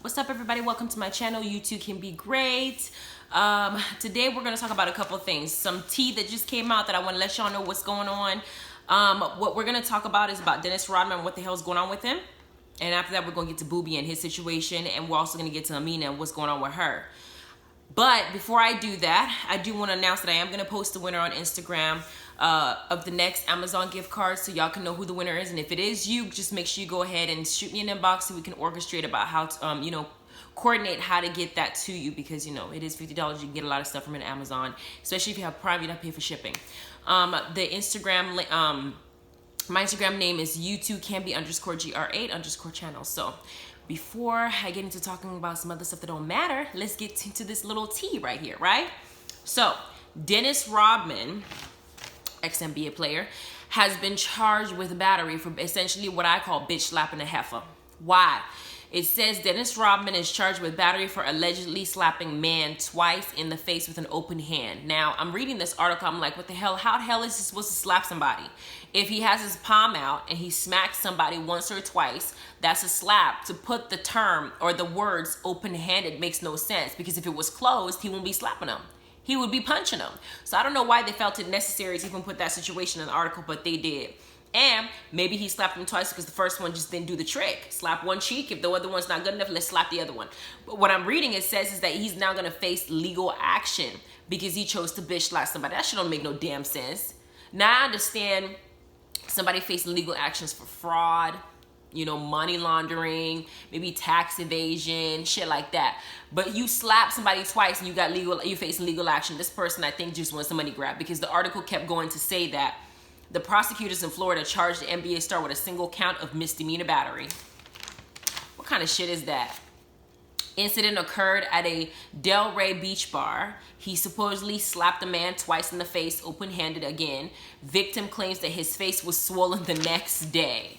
What's up, everybody? Welcome to my channel. You too can be great. Today we're going to talk about a couple things. Some tea that just came out that I want to let y'all know what's going on. What we're going to talk about is about Dennis Rodman and what the hell's going on with him. And after that, we're going to get to Boobie and his situation. And we're also going to get to Amina and what's going on with her. But before I do that, I do want to announce that I am going to post the winner on Instagram of the next Amazon gift card, so y'all can know who the winner is. And if it is you, just make sure you go ahead and shoot me an inbox so we can orchestrate about how to, coordinate how to get that to you, because, it is $50. You can get a lot of stuff from an Amazon, especially if you have Prime, you don't pay for shipping. The Instagram, my Instagram name is you2canbe_gr8_channel. So before I get into talking about some other stuff that don't matter, let's get into this little tea right here, right? So Dennis Rodman, ex-NBA player, has been charged with battery for essentially what I call bitch slapping a heifer. Why? It says Dennis Rodman is charged with battery for allegedly slapping man twice in the face with an open hand. Now, I'm reading this article, I'm like, what the hell? How the hell is he supposed to slap somebody? If he has his palm out and he smacks somebody once or twice, that's a slap. To put the term or the words open-handed makes no sense, because if it was closed, he won't be slapping them. He would be punching them. So I don't know why they felt it necessary to even put that situation in the article, but they did. And maybe he slapped him twice because the first one just didn't do the trick. Slap one cheek. If the other one's not good enough, let's slap the other one. But what I'm reading, it says is that he's now going to face legal action because he chose to bitch slap somebody. That shit don't make no damn sense. Now I understand somebody facing legal actions for fraud, money laundering, maybe tax evasion, shit like that. But you slap somebody twice and you facing legal action. This person, I think, just wants a money grab, because the article kept going to say that the prosecutors in Florida charged the NBA star with a single count of misdemeanor battery. What kind of shit is that? Incident occurred at a Delray beach bar. He supposedly slapped a man twice in the face, open-handed again. Victim claims that his face was swollen the next day.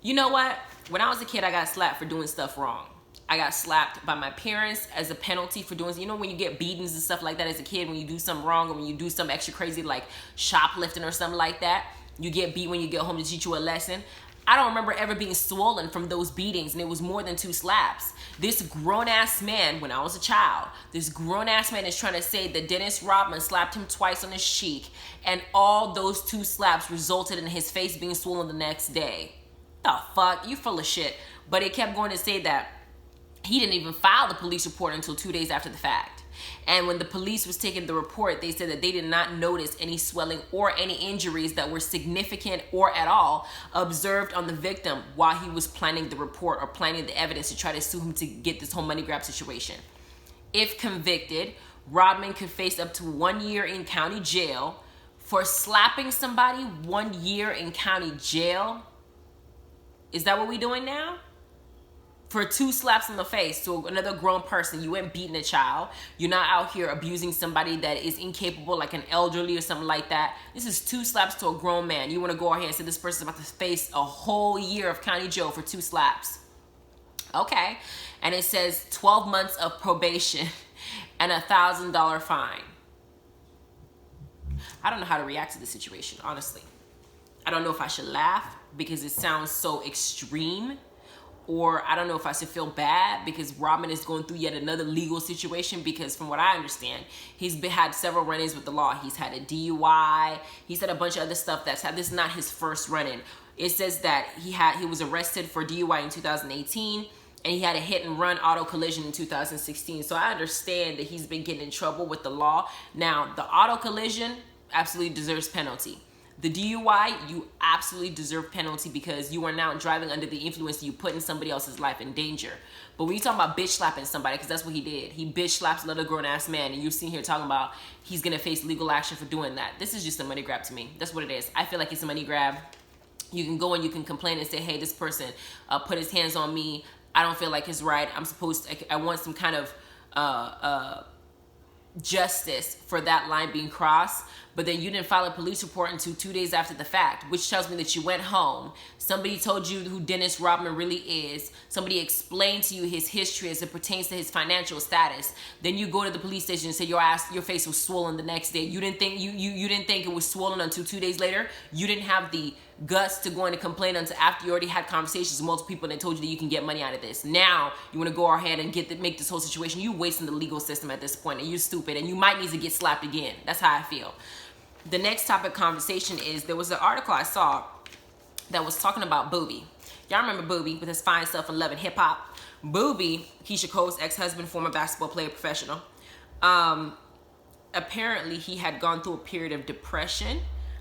You know what? When I was a kid, I got slapped for doing stuff wrong. I got slapped by my parents as a penalty for doing, when you get beatings and stuff like that as a kid, when you do something wrong, or when you do something extra crazy like shoplifting or something like that, you get beat when you get home to teach you a lesson. I don't remember ever being swollen from those beatings, and it was more than 2 slaps. This grown-ass man, when I was a child, this grown-ass man is trying to say that Dennis Rodman slapped him twice on his cheek, and all those 2 slaps resulted in his face being swollen the next day. The fuck? You full of shit. But it kept going to say that he didn't even file the police report until 2 days after the fact. And when the police was taking the report, they said that they did not notice any swelling or any injuries that were significant or at all observed on the victim while he was planning the report or planning the evidence to try to sue him to get this whole money grab situation. If convicted, Rodman could face up to 1 year in county jail for slapping somebody. 1 year in county jail? Is that what we're doing now? For 2 slaps in the face to another grown person. You ain't beating a child. You're not out here abusing somebody that is incapable, like an elderly or something like that. This is 2 slaps to a grown man. You want to go ahead and say this person's about to face a whole year of county jail for 2 slaps. Okay. And it says 12 months of probation and a $1,000 fine. I don't know how to react to this situation, honestly. I don't know if I should laugh because it sounds so extreme, or I don't know if I should feel bad because Rodman is going through yet another legal situation, because from what I understand, he's had several run-ins with the law. He's had a DUI. He's had a bunch of other stuff this is not his first run-in. It says that he was arrested for DUI in 2018, and he had a hit-and-run auto collision in 2016. So I understand that he's been getting in trouble with the law. Now, the auto collision absolutely deserves penalty. The DUI, you absolutely deserve penalty because you are now driving under the influence. You putting somebody else's life in danger. But when you talking about bitch slapping somebody, because that's what he did. He bitch slaps another grown-ass man, and you're sitting here talking about he's going to face legal action for doing that. This is just a money grab to me. That's what it is. I feel like it's a money grab. You can go and you can complain and say, hey, this person put his hands on me. I don't feel like it's right. I want some kind of justice for that line being crossed. But then you didn't file a police report until 2 days after the fact, which tells me that you went home. Somebody told you who Dennis Rodman really is. Somebody explained to you his history as it pertains to his financial status. Then you go to the police station and say your face was swollen the next day. You didn't think it was swollen until 2 days later. You didn't have the guts to go in and complain until after you already had conversations with multiple people and they told you that you can get money out of this. Now you want to go ahead and make this whole situation. You wasting the legal system at this point, and you're stupid, and you might need to get slapped again. That's how I feel. The next topic conversation is, there was an article I saw that was talking about Boobie. Y'all remember Boobie with his fine self and loving hip hop? Boobie, Keisha Cole's ex-husband, former basketball player, professional. Apparently he had gone through a period of depression.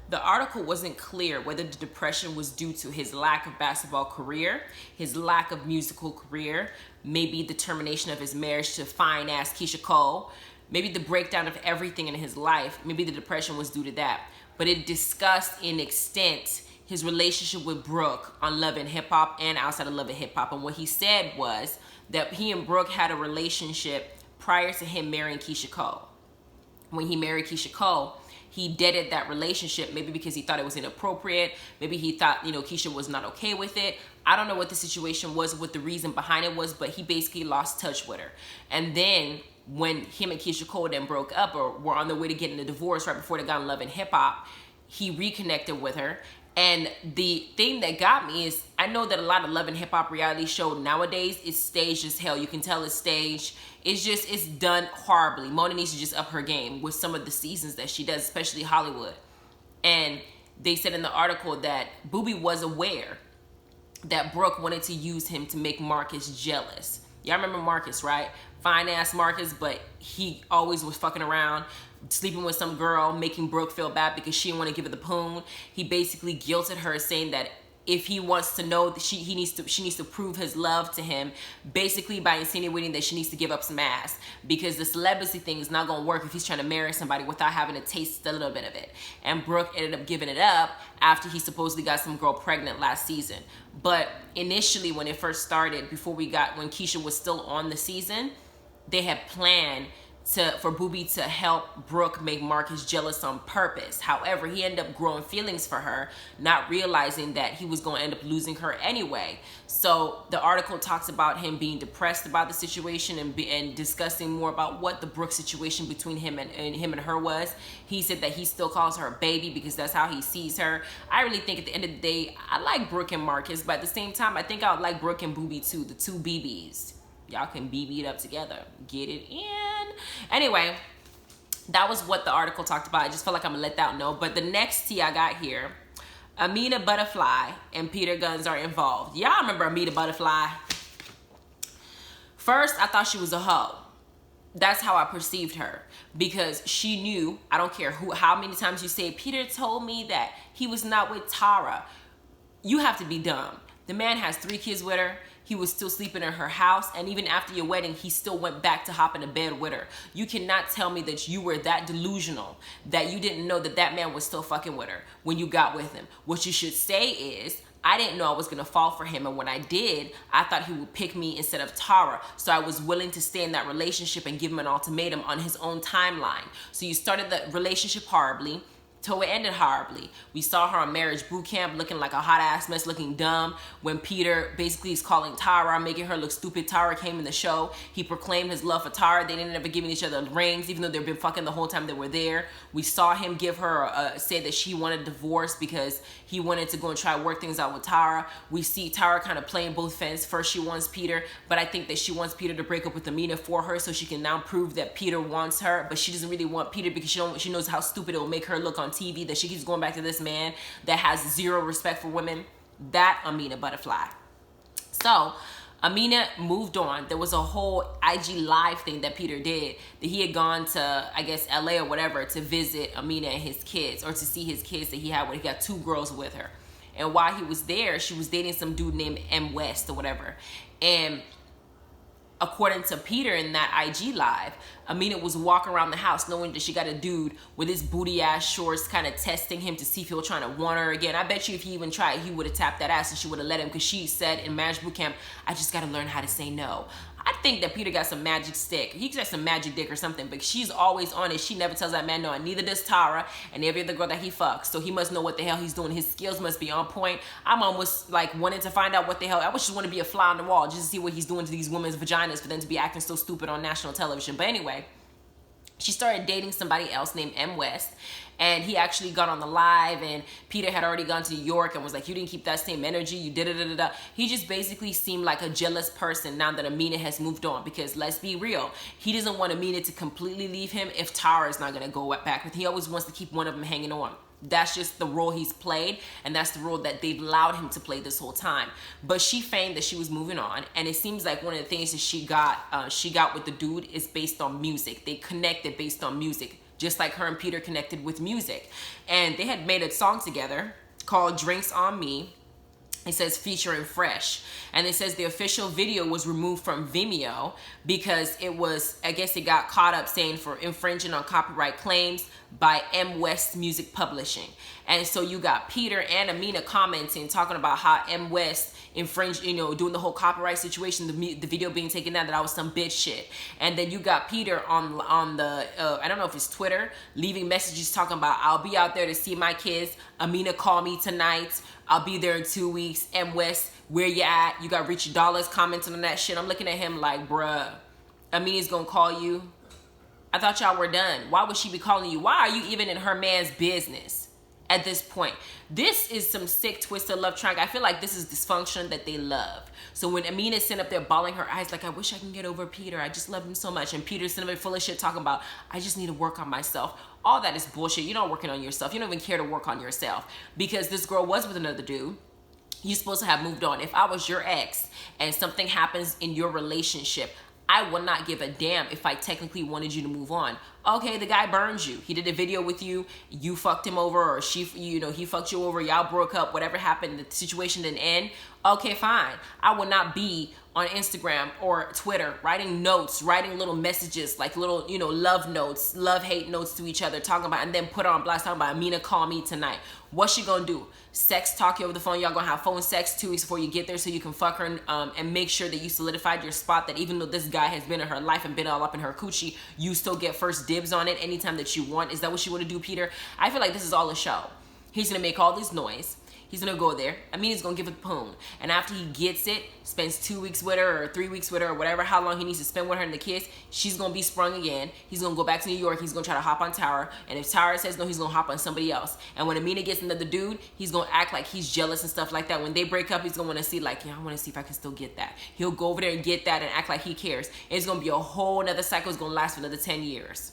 The article wasn't clear whether the depression was due to his lack of basketball career, his lack of musical career, maybe the termination of his marriage to fine ass Keisha Cole, maybe the breakdown of everything in his life. Maybe the depression was due to that. But it discussed in extent his relationship with Brooke on Love and Hip Hop and outside of Love and Hip Hop. And what he said was that he and Brooke had a relationship prior to him marrying Keisha Cole. When he married Keisha Cole, he deaded that relationship, maybe because he thought it was inappropriate. Maybe he thought, Keisha was not okay with it. I don't know what the situation was, what the reason behind it was, but he basically lost touch with her. And then when him and Keisha Cole then broke up, or were on their way to getting a divorce right before they got in Love and Hip Hop, he reconnected with her. And the thing that got me is, I know that a lot of Love and Hip Hop reality show nowadays is staged as hell. You can tell it's staged. It's done horribly. Mona needs to just up her game with some of the seasons that she does, especially Hollywood. And they said in the article that Boobie was aware that Brooke wanted to use him to make Marcus jealous. Y'all remember Marcus, right? Fine ass Marcus, but he always was fucking around, sleeping with some girl, making Brooke feel bad because she didn't want to give her the poon. He basically guilted her, saying that if he wants to know that she needs to prove his love to him, basically by insinuating that she needs to give up some ass, because the celibacy thing is not gonna work if he's trying to marry somebody without having to taste a little bit of it. And Brooke ended up giving it up after he supposedly got some girl pregnant last season. But initially, when it first started, when Keisha was still on the season, they had planned for Boobie to help Brooke make Marcus jealous on purpose. However, he ended up growing feelings for her, not realizing that he was going to end up losing her anyway. So the article talks about him being depressed about the situation and discussing more about what the Brooke situation between him and her was. He said that he still calls her a baby because that's how he sees her. I really think at the end of the day, I like Brooke and Marcus, but at the same time, I think I would like Brooke and Boobie too, the two BBs. Y'all can BB it up together. Get it in. Anyway, that was what the article talked about. I just felt like I'm gonna let that know. But the next tea I got here, Amina Buddafly and Peter Gunz are involved. Y'all remember Amina Buddafly? First, I thought she was a hoe. That's how I perceived her, because she knew, I don't care how many times you say, Peter told me that he was not with Tara. You have to be dumb. The man has 3 kids with her. He was still sleeping in her house, and even after your wedding, he still went back to hop in the bed with her. You cannot tell me that you were that delusional that you didn't know that that man was still fucking with her when you got with him. What you should say is, I didn't know I was gonna fall for him, and when I did, I thought he would pick me instead of Tara. So I was willing to stay in that relationship and give him an ultimatum on his own timeline. So you started the relationship horribly, till it ended horribly. We saw her on marriage boot camp looking like a hot ass mess, looking dumb. When Peter basically is calling Tara, making her look stupid. Tara came in the show. He proclaimed his love for Tara. They ended up giving each other rings, even though they've been fucking the whole time they were there. We saw him give her say that she wanted a divorce because he wanted to go and try to work things out with Tara. We see Tara kind of playing both fence. First she wants Peter, but I think that she wants Peter to break up with Amina for her so she can now prove that Peter wants her, but she doesn't really want Peter because she knows how stupid it will make her look on TV, that she keeps going back to this man that has zero respect for women. That Amina Buddafly. So Amina moved on. There was a whole IG live thing that Peter did, that he had gone to, I guess, LA or whatever to visit Amina and his kids, or to see his kids that he had when he got 2 girls with her. And while he was there, she was dating some dude named M. West or whatever. And according to Peter in that IG live, Amina was walking around the house knowing that she got a dude with his booty ass shorts, kind of testing him to see if he was trying to want her again. I bet you if he even tried, he would have tapped that ass and she would have let him, because she said in marriage boot camp, I just got to learn how to say no. I think that Peter got some magic stick. He got some magic dick or something, but she's always on it. She never tells that man no, and neither does Tara and every other girl that he fucks. So he must know what the hell he's doing. His skills must be on point. I'm almost like wanting to find out what the hell. I just want to be a fly on the wall just to see what he's doing to these women's vaginas for them to be acting so stupid on national television. But anyway, she started dating somebody else named M. West. And he actually got on the live, and Peter had already gone to New York and was like, you didn't keep that same energy, you did it. He just basically seemed like a jealous person now that Amina has moved on, because let's be real, he doesn't want Amina to completely leave him if Tara is not going to go back with him. He always wants to keep one of them hanging on. That's just the role he's played, and that's the role that they've allowed him to play this whole time. But she feigned that she was moving on, and it seems like one of the things that she got with the dude is based on music. They connected based on music, just like her and Peter connected with music. And they had made a song together called Drinks on Me. It says featuring Fresh. And it says the official video was removed from Vimeo because it was, I guess it got caught up saying for infringing on copyright claims by M. West Music Publishing. And so you got Peter and Amina commenting, talking about how M. West infringed, you know, doing the whole copyright situation, the video being taken down, that was some bitch shit. And then you got Peter on the, I don't know if it's Twitter, leaving messages talking about, I'll be out there to see my kids. Amina, call me tonight. I'll be there in 2 weeks. M. West, where you at? You got Richard Dollars commenting on that shit. I'm looking at him like, bruh, Amina's gonna call you? I thought y'all were done. Why would she be calling you? Why are you even in her man's business at this point? This is some sick, twisted love triangle. I feel like this is dysfunction that they love. So when Amina's sitting up there bawling her eyes like, I wish I can get over Peter. I just love him so much. And Peter's sitting up there full of shit talking about, I just need to work on myself. All that is bullshit. You're not working on yourself. You don't even care to work on yourself, because this girl was with another dude. You're supposed to have moved on. If I was your ex and something happens in your relationship, I would not give a damn if I technically wanted you to move on. Okay, the guy burns you. He did a video with you. You fucked him over, or he fucked you over. Y'all broke up. Whatever happened, the situation didn't end. Okay, fine. I will not be on Instagram or Twitter writing notes, writing little messages, like little, love notes, love-hate notes to each other, talking about, and then put on blast, talking about, Amina, call me tonight. What's she gonna do? Sex talk you over the phone? Y'all gonna have phone sex 2 weeks before you get there so you can fuck her and make sure that you solidified your spot, that even though this guy has been in her life and been all up in her coochie, you still get first dibs on it anytime that you want? Is that what you want to do, Peter? I feel like this is all a show. He's gonna make all this noise. He's gonna go there. Amina's gonna give it the poon. And after he gets it, spends 2 weeks with her or 3 weeks with her or whatever, how long he needs to spend with her in the kiss, she's gonna be sprung again. He's gonna go back to New York. He's gonna try to hop on Tara. And if Tara says no, he's gonna hop on somebody else. And when Amina gets another dude, he's gonna act like he's jealous and stuff like that. When they break up, he's gonna wanna see like, yeah, I wanna see if I can still get that. He'll go over there and get that and act like he cares. And it's gonna be a whole another cycle. It's gonna last for another 10 years.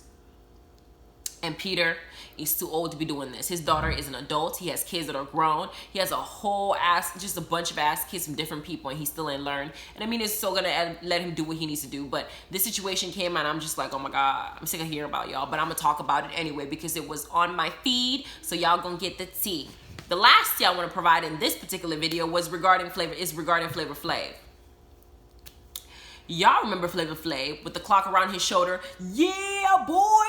And Peter is too old to be doing this. His daughter is an adult. He has kids that are grown. He has a whole just a bunch of ass kids from different people, and he still ain't learned. And I mean, it's still gonna let him do what he needs to do. But this situation came out, I'm just like, oh my God, I'm sick of hearing about y'all. But I'm gonna talk about it anyway because it was on my feed, so y'all gonna get the tea. The last tea I want to provide in this particular video was regarding Flavor Flav. Y'all remember Flavor Flav with the clock around his shoulder? Yeah, boy!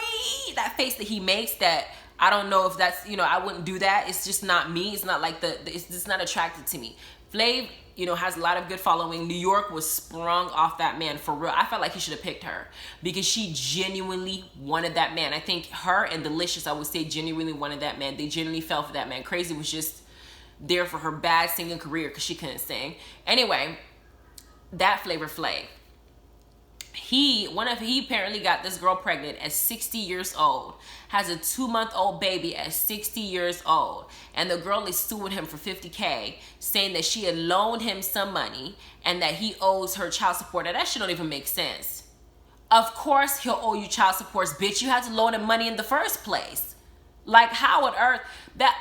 That face that he makes, that I don't know if that's, I wouldn't do that. It's just not me. It's not like it's just not attracted to me. Flav, has a lot of good following. New York was sprung off that man for real. I felt like he should have picked her because she genuinely wanted that man. I think her and Delicious, I would say, genuinely wanted that man. They genuinely fell for that man. Crazy was just there for her bad singing career because she couldn't sing. Anyway, that Flavor Flav. He apparently got this girl pregnant at 60 years old, has a 2-month-old baby at 60 years old, and the girl is suing him for $50K, saying that she had loaned him some money and that he owes her child support. Now, that shit don't even make sense. Of course he'll owe you child support, bitch. You had to loan him money in the first place. Like, how on earth?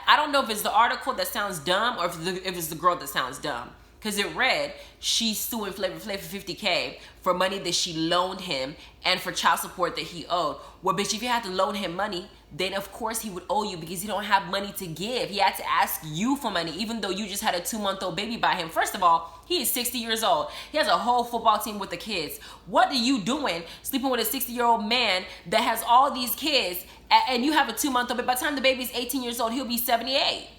I don't know if it's the article that sounds dumb or if it's the girl that sounds dumb. Because it read, she's suing Flavor Flav for $50K for money that she loaned him and for child support that he owed. Well, bitch, if you had to loan him money, then of course he would owe you because he don't have money to give. He had to ask you for money, even though you just had a 2-month-old baby by him. First of all, he is 60 years old. He has a whole football team with the kids. What are you doing sleeping with a 60-year-old man that has all these kids and you have a 2-month-old baby? By the time the baby's 18 years old, he'll be 78.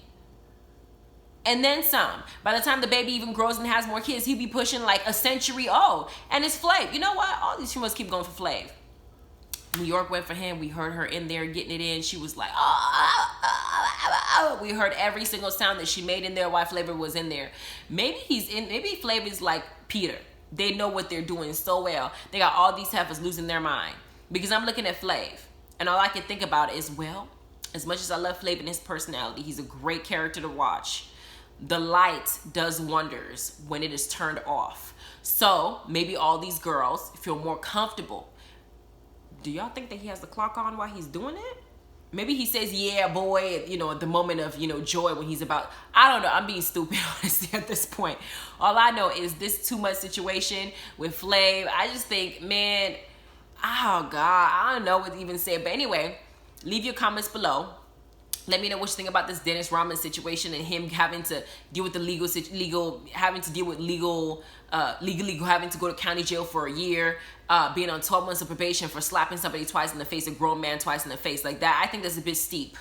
And then some. By the time the baby even grows and has more kids, he'll be pushing like a century old. And it's Flav. You know what? All these females keep going for Flav. New York went for him. We heard her in there getting it in. She was like, oh. We heard every single sound that she made in there while Flavor was in there. Maybe Flav is like Peter. They know what they're doing so well. They got all these heifers losing their mind. Because I'm looking at Flav, and all I can think about is, well, as much as I love Flav and his personality, he's a great character to watch. The light does wonders when it is turned off. So maybe all these girls feel more comfortable. Do y'all think that he has the clock on while he's doing it? Maybe he says, yeah, boy, you know, at the moment of, you know, joy when he's about, I don't know. I'm being stupid, honestly, at this point. All I know is this too much situation with Flav. I just think, man, oh, God, I don't know what to even say. But anyway, leave your comments below. Let me know what you think about this Dennis Rodman situation and him having to deal with the having to go to county jail for a year, being on 12 months of probation for slapping somebody twice in the face, a grown man twice in the face like that. I think that's a bit steep.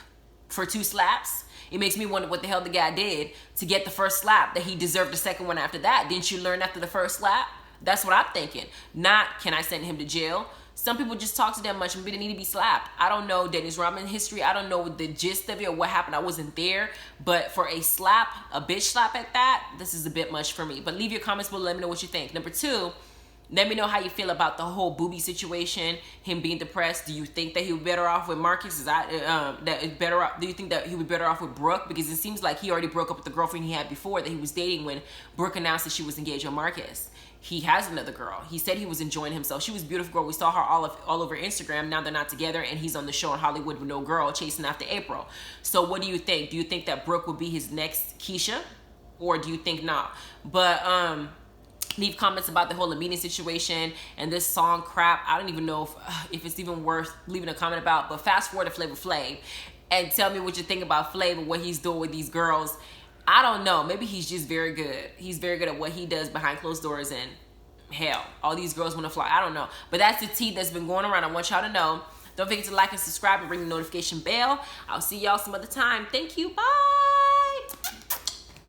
For 2 slaps, it makes me wonder what the hell the guy did to get the first slap, that he deserved the second one after that. Didn't you learn after the first slap? That's what I'm thinking. Not, can I send him to jail? Some people just talk to them much and maybe they need to be slapped. I don't know Dennis Rodman history. I don't know the gist of it or what happened. I wasn't there. But for a slap, a bitch slap at that, this is a bit much for me. But leave your comments below. Let me know what you think. Number 2, let me know how you feel about the whole Boobie situation, him being depressed. Do you think that he would be better off with Marcus? Do you think that he would be better off with Brooke? Because it seems like he already broke up with the girlfriend he had before that he was dating when Brooke announced that she was engaged with Marcus. He has another girl. He said he was enjoying himself. She was a beautiful girl. We saw her all over Instagram. Now they're not together, and he's on the show in Hollywood with no girl chasing after April. So what do you think? Do you think that Brooke would be his next Keisha, or do you think not? But leave comments about the whole Amina situation and this song crap. I don't even know if it's even worth leaving a comment about. But fast forward to Flavor Flav and tell me what you think about Flav and what he's doing with these girls. I don't know. Maybe he's just very good. He's very good at what he does behind closed doors, and hell, all these girls want to fly. I don't know. But that's the tea that's been going around. I want y'all to know. Don't forget to like and subscribe and ring the notification bell. I'll see y'all some other time. Thank you. Bye.